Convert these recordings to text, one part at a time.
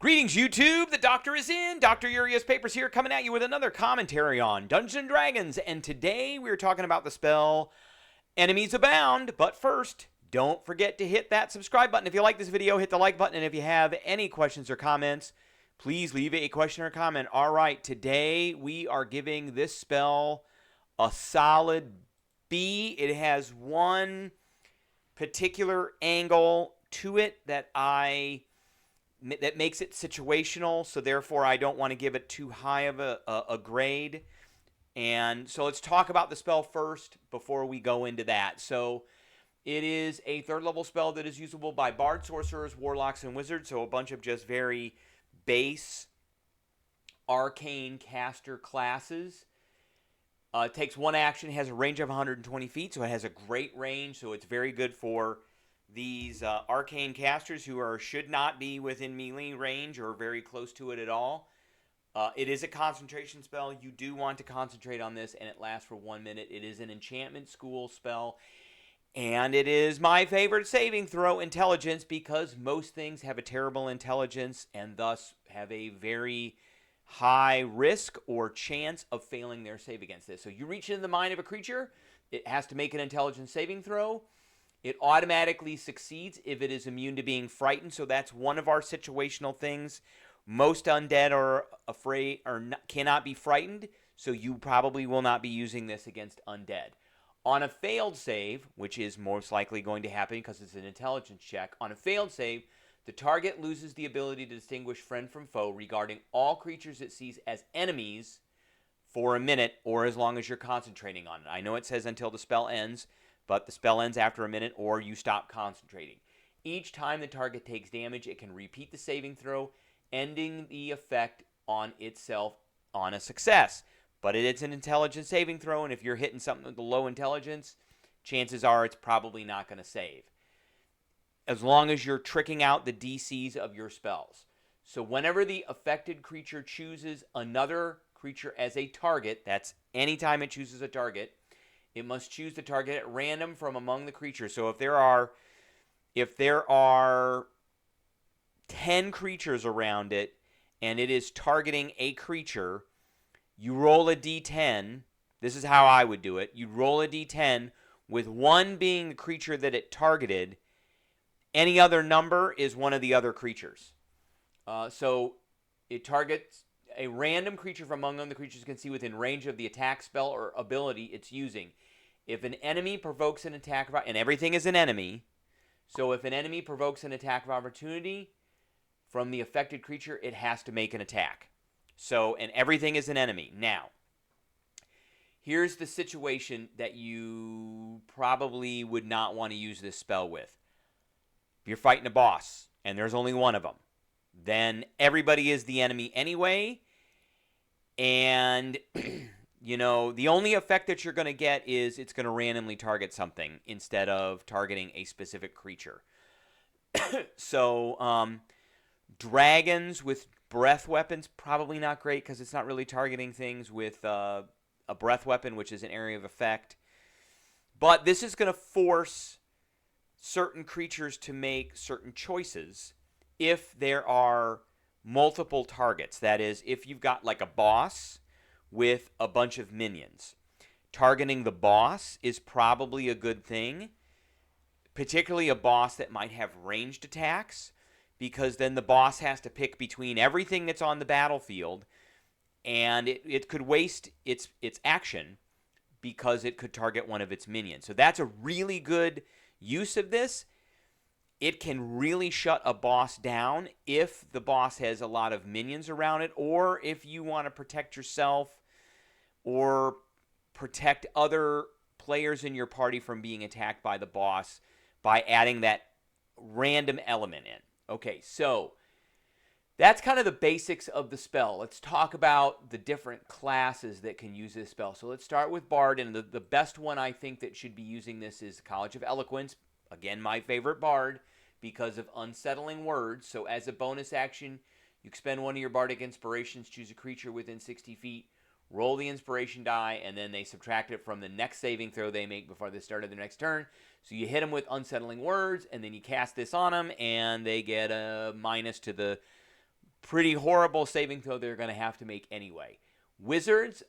Greetings, YouTube. The Doctor is in. Dr. Urias Papers here, coming at you with another commentary on Dungeons & Dragons. And today we're talking about the spell Enemies Abound. But first, don't forget to hit that subscribe button. If you like this video, hit the like button. And if you have any questions or comments, please leave a question or comment. All right, today we are giving this spell a solid B. It has one particular angle to it that makes it situational, so therefore I don't want to give it too high of a grade. And so let's talk about the spell first before we go into that. So it is a third level spell that is usable by bard, sorcerers, warlocks, and wizards, so a bunch of just very base arcane caster classes. It takes one action, has a range of 120 feet, so it has a great range, so it's very good for these arcane casters who should not be within melee range or very close to it at all. It is a concentration spell. You do want to concentrate on this, and it lasts for 1 minute. It is an enchantment school spell, and it is my favorite saving throw, intelligence, because most things have a terrible intelligence and thus have a very high risk or chance of failing their save against this. So you reach into the mind of a creature, it has to make an intelligence saving throw. It automatically succeeds if it is immune to being frightened, so that's one of our situational things. Most undead are afraid or cannot be frightened, so you probably will not be using this against undead. On a failed save, which is most likely going to happen because it's an intelligence check, on a failed save, the target loses the ability to distinguish friend from foe regarding all creatures it sees as enemies for a minute or as long as you're concentrating on it. I know it says until the spell ends, but the spell ends after a minute or you stop concentrating. Each time the target takes damage, it can repeat the saving throw, ending the effect on itself on a success. But it's an intelligence saving throw, and if you're hitting something with a low intelligence, chances are it's probably not going to save, as long as you're tricking out the DCs of your spells. So whenever the affected creature chooses another creature as a target, that's anytime it chooses a target, it must choose the target at random from among the creatures. So if there are 10 creatures around it and it is targeting a creature, you roll a d10. This is how I would do it. You roll a d10 with 1 being the creature that it targeted. Any other number is one of the other creatures. So it targets a random creature from among the creatures you can see within range of the attack, spell, or ability it's using. If an enemy provokes an attack, and everything is an enemy, so if an enemy provokes an attack of opportunity from the affected creature, it has to make an attack. So, and everything is an enemy. Now, here's the situation that you probably would not want to use this spell with. If you're fighting a boss, and there's only one of them, then everybody is the enemy anyway, and you know, the only effect that you're going to get is it's going to randomly target something instead of targeting a specific creature. So, dragons with breath weapons, probably not great because it's not really targeting things with a breath weapon, which is an area of effect. But this is going to force certain creatures to make certain choices if there are multiple targets. That is, if you've got like a boss with a bunch of minions, targeting the boss is probably a good thing, particularly a boss that might have ranged attacks, because then the boss has to pick between everything that's on the battlefield, and it could waste its action because it could target one of its minions. So that's a really good use of this. It can really shut a boss down if the boss has a lot of minions around it, or if you want to protect yourself or protect other players in your party from being attacked by the boss by adding that random element in. Okay, so that's kind of the basics of the spell. Let's talk about the different classes that can use this spell. So let's start with Bard, and the best one I think that should be using this is College of Eloquence. Again, my favorite Bard because of unsettling words. So as a bonus action, you expend one of your Bardic Inspirations, choose a creature within 60 feet, roll the inspiration die, and then they subtract it from the next saving throw they make before the start of their next turn. So you hit them with unsettling words, and then you cast this on them, and they get a minus to the pretty horrible saving throw they're going to have to make anyway. Wizards,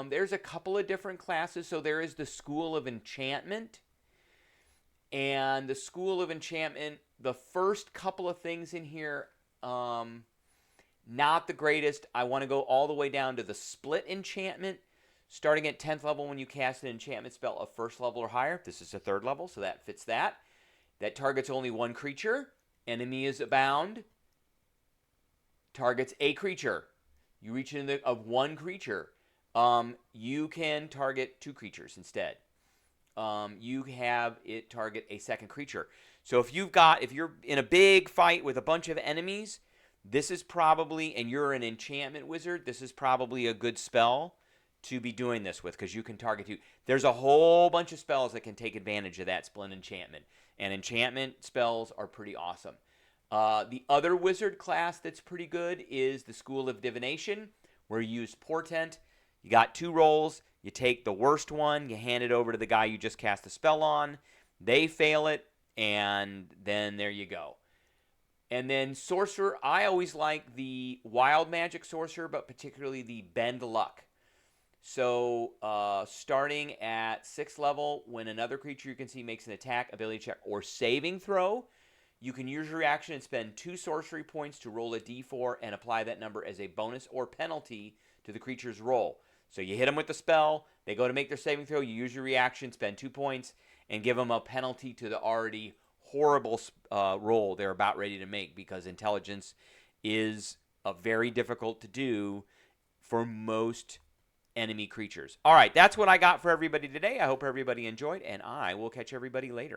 there's a couple of different classes. So there is the School of Enchantment. And the School of Enchantment, the first couple of things in here, not the greatest. I want to go all the way down to the Split Enchantment. Starting at 10th level when you cast an enchantment spell of 1st level or higher. This is a 3rd level, so that fits that. That targets only one creature. Enemies Abound. Targets a creature. You reach into of one creature. You can target 2 creatures instead. You have it target a second creature. So if you're in a big fight with a bunch of enemies, this is probably, and you're an enchantment wizard, this is probably a good spell to be doing this with, because you can target 2. There's a whole bunch of spells that can take advantage of that Split Enchantment, and enchantment spells are pretty awesome. The other wizard class that's pretty good is the School of Divination, where you use Portent. You got 2 rolls. You take the worst one, you hand it over to the guy you just cast the spell on. They fail it, and then there you go. And then Sorcerer, I always like the Wild Magic Sorcerer, but particularly the Bend Luck. So starting at 6th level, when another creature you can see makes an attack, ability check, or saving throw, you can use your reaction and spend 2 sorcery points to roll a d4 and apply that number as a bonus or penalty to the creature's roll. So you hit them with the spell, they go to make their saving throw, you use your reaction, spend 2 points, and give them a penalty to the already horrible roll they're about ready to make, because intelligence is very difficult to do for most enemy creatures. All right, that's what I got for everybody today. I hope everybody enjoyed, and I will catch everybody later.